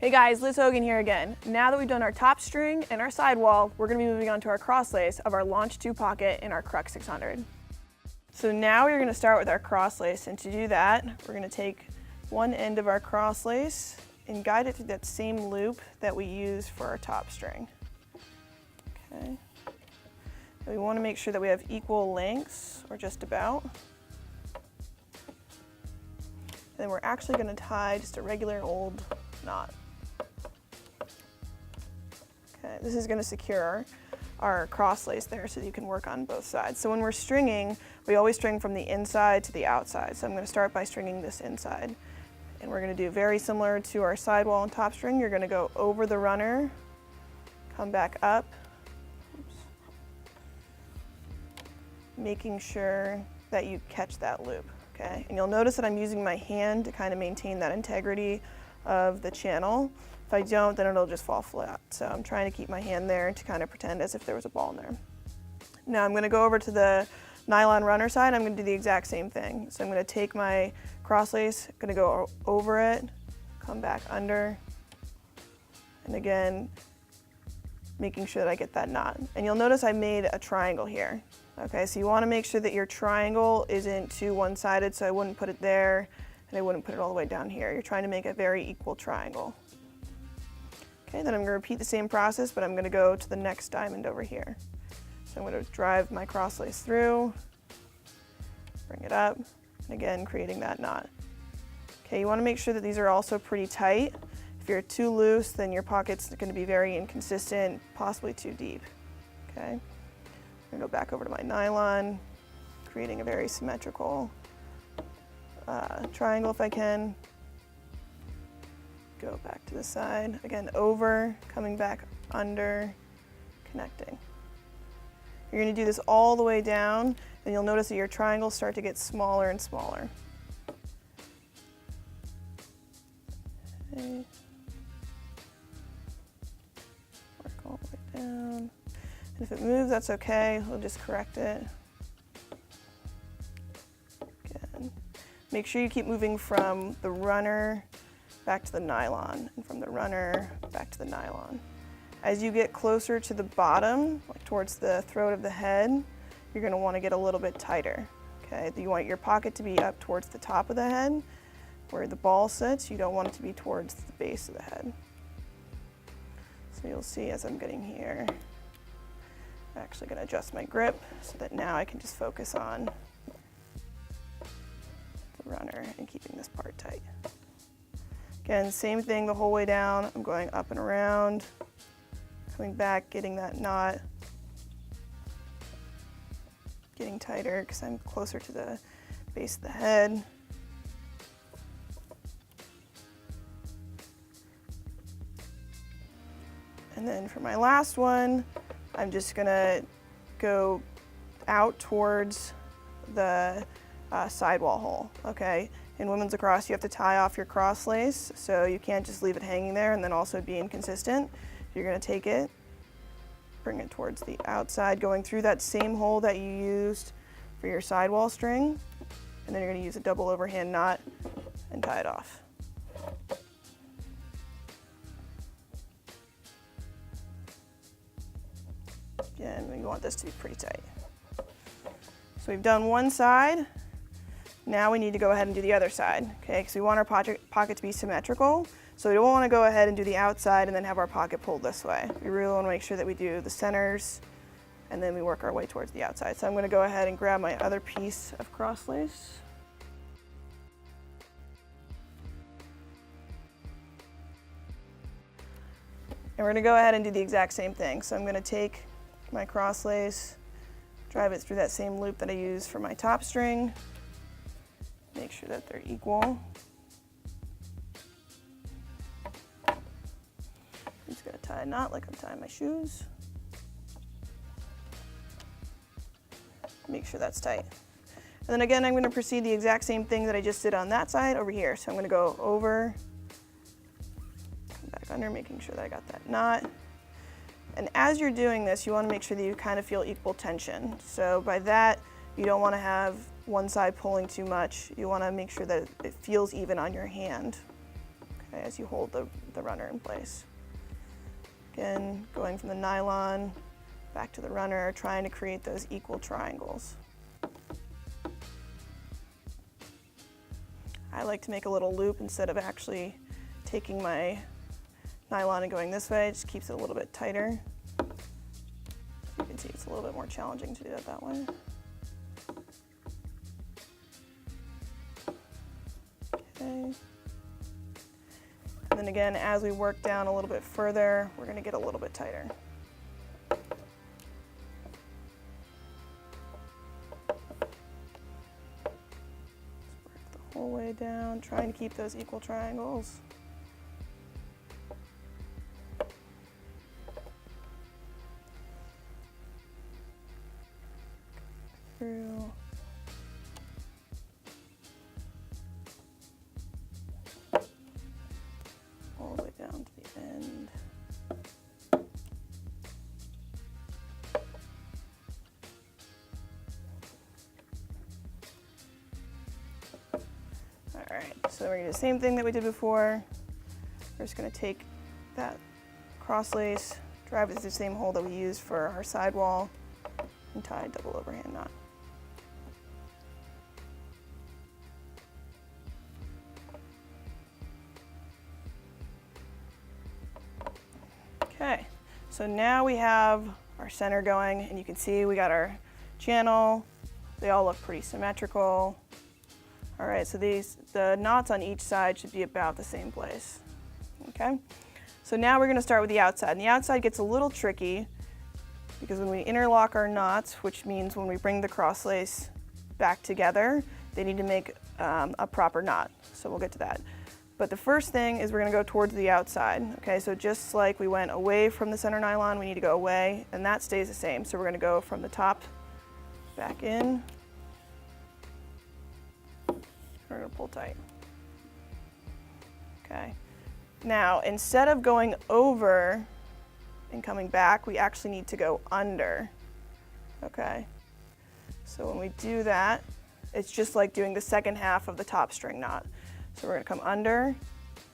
Hey guys, Liz Hogan here again. Now that we've done our top string and our sidewall, we're going to be moving on to our crosslace of our Launch 2 pocket in our Crux 600. So now we're going to start with our crosslace, and to do that, we're going to take one end of our crosslace and guide it through that same loop that we use for our top string. Okay. And we want to make sure that we have equal lengths, or just about. And then we're actually going to tie just a regular old knot. Okay, this is going to secure our crosslace there so that you can work on both sides. So when we're stringing, we always string from the inside to the outside. So I'm going to start by stringing this inside. And we're going to do very similar to our sidewall and top string. You're going to go over the runner, come back up, making sure that you catch that loop. Okay? And you'll notice that I'm using my hand to kind of maintain that integrity of the channel. If I don't, then it'll just fall flat. So I'm trying to keep my hand there to kind of pretend as if there was a ball in there. Now I'm going to go over to the nylon runner side. I'm going to do the exact same thing. So I'm going to take my crosslace, going to go over it, come back under, and again, making sure that I get that knot. And you'll notice I made a triangle here. Okay, so you want to make sure that your triangle isn't too one-sided, so I wouldn't put it there, and I wouldn't put it all the way down here. You're trying to make a very equal triangle. Okay, then I'm going to repeat the same process, but I'm going to go to the next diamond over here. So I'm going to drive my crosslace through, bring it up, and again, creating that knot. Okay, you want to make sure that these are also pretty tight. If you're too loose, then your pocket's going to be very inconsistent, possibly too deep. Okay, I'm going to go back over to my nylon, creating a very symmetrical triangle if I can. Go back to the side, again over, coming back under, connecting. You're going to do this all the way down, and you'll notice that your triangles start to get smaller and smaller. Okay. Work all the way down. And if it moves, that's okay, we'll just correct it. Again. Make sure you keep moving from the runner back to the nylon, and from the runner back to the nylon. As you get closer to the bottom, like towards the throat of the head, you're going to want to get a little bit tighter. Okay, you want your pocket to be up towards the top of the head, where the ball sits. You don't want it to be towards the base of the head. So you'll see as I'm getting here, I'm actually going to adjust my grip so that now I can just focus on the runner and keeping this part tight. Again, same thing the whole way down. I'm going up and around, coming back, getting that knot, getting tighter because I'm closer to the base of the head. And then for my last one, I'm just gonna go out towards the sidewall hole, okay? In women's lacrosse, you have to tie off your crosslace, so you can't just leave it hanging there and then also be inconsistent. You're going to take it, bring it towards the outside, going through that same hole that you used for your sidewall string, and then you're going to use a double overhand knot and tie it off. Again, we want this to be pretty tight. So we've done one side. Now we need to go ahead and do the other side, okay? Because we want our pocket to be symmetrical. So we don't want to go ahead and do the outside and then have our pocket pulled this way. We really want to make sure that we do the centers and then we work our way towards the outside. So I'm going to go ahead and grab my other piece of crosslace. And we're going to go ahead and do the exact same thing. So I'm going to take my crosslace, drive it through that same loop that I used for my top string. Make sure that they're equal. I'm just going to tie a knot like I'm tying my shoes. Make sure that's tight. And then again, I'm going to proceed the exact same thing that I just did on that side over here. So I'm going to go over, come back under, making sure that I got that knot. And as you're doing this, you want to make sure that you kind of feel equal tension. So by that, you don't want to have one side pulling too much. You want to make sure that it feels even on your hand. okay, as you hold the runner in place. Again, going from the nylon back to the runner, trying to create those equal triangles. I like to make a little loop instead of actually taking my nylon and going this way. It just keeps it a little bit tighter. You can see it's a little bit more challenging to do it that way. Okay. And then again, as we work down a little bit further, we're going to get a little bit tighter. Whole way down, trying to keep those equal triangles. Through. All the way down to the end. Alright, so we're going to do the same thing that we did before. We're just going to take that cross lace, drive it through the same hole that we used for our sidewall, and tie a double overhand knot. Okay, so now we have our center going, and you can see we got our channel. They all look pretty symmetrical. All right, so the knots on each side should be about the same place. Okay, so now we're going to start with the outside. And the outside gets a little tricky because when we interlock our knots, which means when we bring the cross lace back together, they need to make a proper knot. So we'll get to that. But the first thing is we're going to go towards the outside. Okay, so just like we went away from the center nylon, we need to go away, and that stays the same. So we're going to go from the top back in. We're going to pull tight. Okay. Now, instead of going over and coming back, we actually need to go under. Okay. So when we do that, it's just like doing the second half of the top string knot. So we're going to come under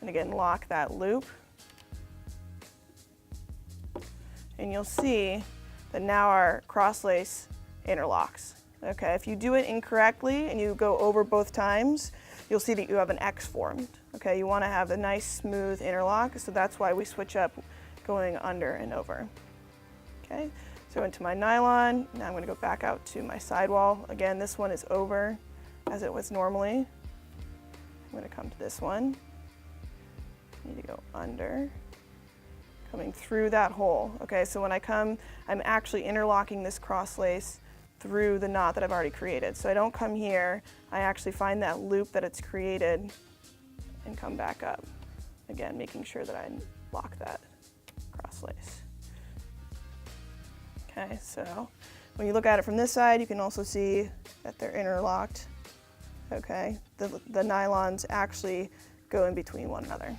and again lock that loop. And you'll see that now our cross lace interlocks. Okay, if you do it incorrectly and you go over both times, you'll see that you have an X formed. Okay, you want to have a nice smooth interlock, so that's why we switch up going under and over. Okay, so into my nylon, now I'm going to go back out to my sidewall. Again, this one is over as it was normally. I'm going to come to this one. I need to go under, coming through that hole. Okay, so when I come, I'm actually interlocking this cross lace through the knot that I've already created. So I don't come here, I actually find that loop that it's created and come back up. Again, making sure that I lock that cross lace. Okay, so when you look at it from this side, you can also see that they're interlocked. Okay, the nylons actually go in between one another.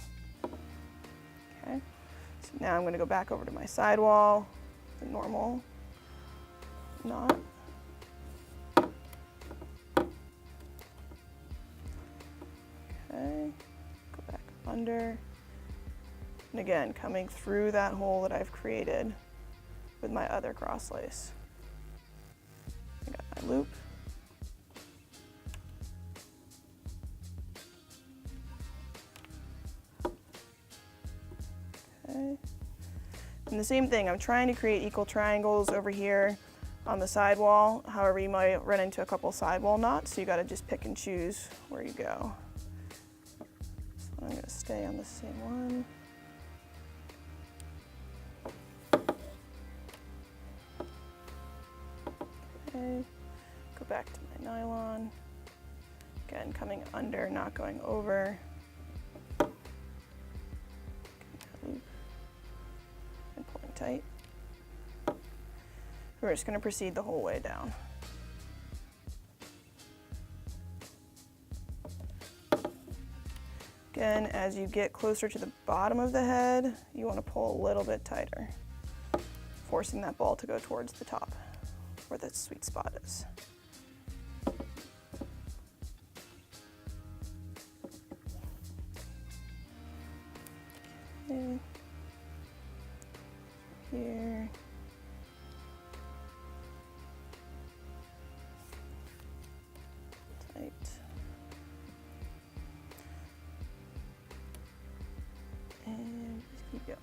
Okay, so now I'm going to go back over to my sidewall, the normal knot. Okay, go back under, and again coming through that hole that I've created with my other cross lace. I got my loop. Okay, and the same thing, I'm trying to create equal triangles over here on the sidewall. However, you might run into a couple sidewall knots, so you got to just pick and choose where you go. I'm going to stay on the same one. Okay, go back to my nylon. Again, coming under, not going over. And pulling tight. We're just going to proceed the whole way down. Again, as you get closer to the bottom of the head, you want to pull a little bit tighter, forcing that ball to go towards the top, where the sweet spot is. here. Tight. And just keep going.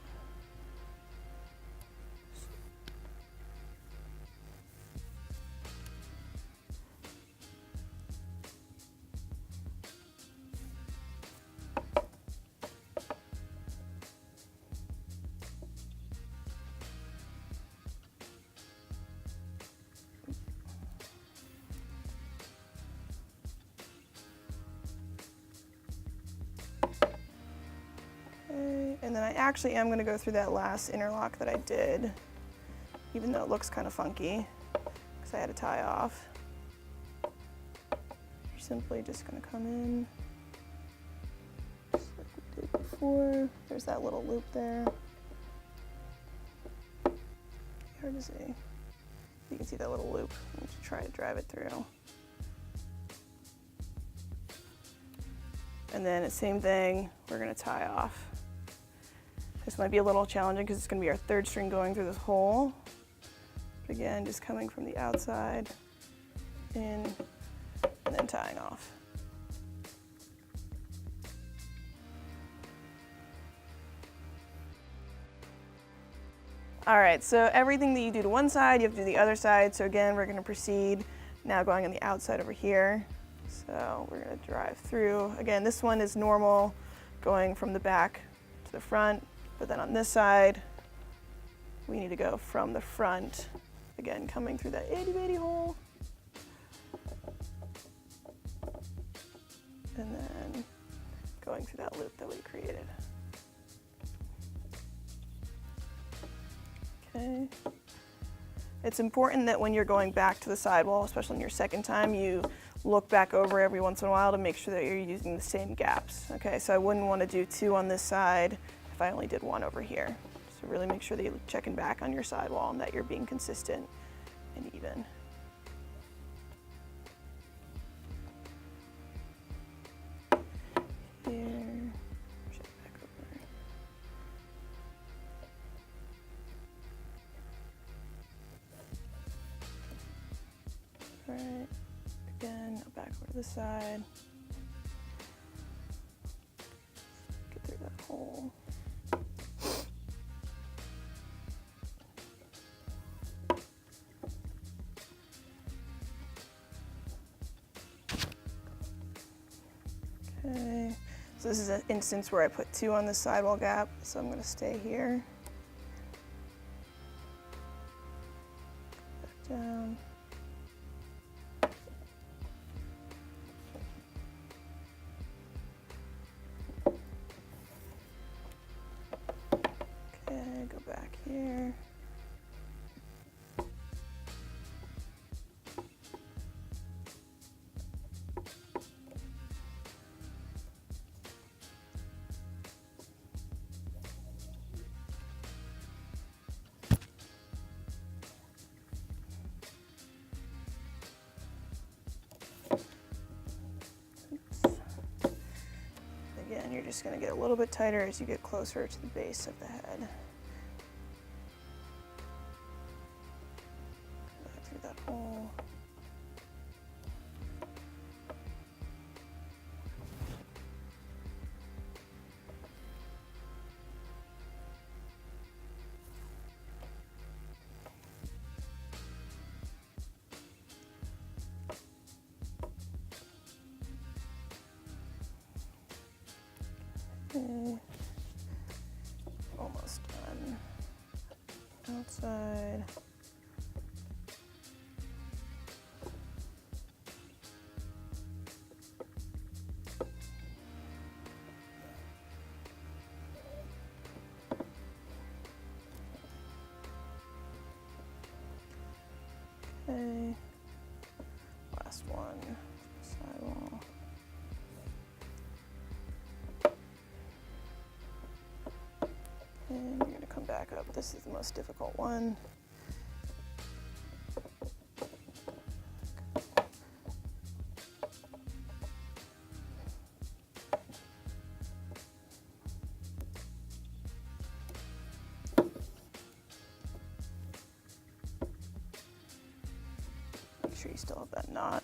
And then I actually am going to go through that last interlock that I did, even though it looks kind of funky, because I had to tie off. You're simply just going to come in, just like we did before. There's that little loop there. Hard to see. You can see that little loop. I'm just try to drive it through. And then the same thing, we're going to tie off. This might be a little challenging because it's going to be our third string going through this hole. But again, just coming from the outside in and then tying off. All right, so everything that you do to one side, you have to do the other side. So again, we're going to proceed now going on the outside over here. So we're going to drive through. Again, this one is normal, going from the back to the front. But then on this side, we need to go from the front, again, coming through that itty-bitty hole. And then going through that loop that we created. Okay. It's important that when you're going back to the sidewall, especially in your second time, you look back over every once in a while to make sure that you're using the same gaps. Okay, so I wouldn't want to do 2 on this side if I only did 1 over here. So really make sure that you're checking back on your sidewall and that you're being consistent and even. Here, check back over. All right, again, back over to the side. Get through that hole. Okay, so this is an instance where I put 2 on the sidewall gap, so I'm going to stay here. Back down. Okay, go back here. Again, you're just going to get a little bit tighter as you get closer to the base of the head. Back through that hole. Okay. Almost done. Outside. Okay. Last one. Sidewall. And you're going to come back up. This is the most difficult one. you still have that knot.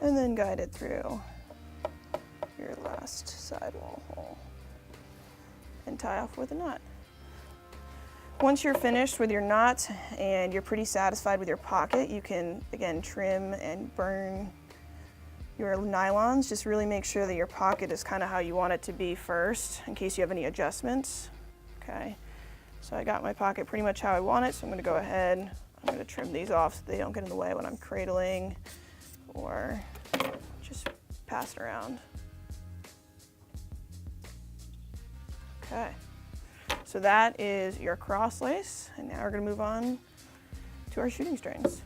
And then guide it through your last sidewall hole and tie off with a knot. Once you're finished with your knot and you're pretty satisfied with your pocket, you can, again, trim and burn your nylons. Just really make sure that your pocket is kind of how you want it to be first, in case you have any adjustments. Okay, so I got my pocket pretty much how I want it, so I'm going to go ahead, I'm going to trim these off so they don't get in the way when I'm cradling or just pass it around. Okay, so that is your cross lace, and now we're going to move on to our shooting strings.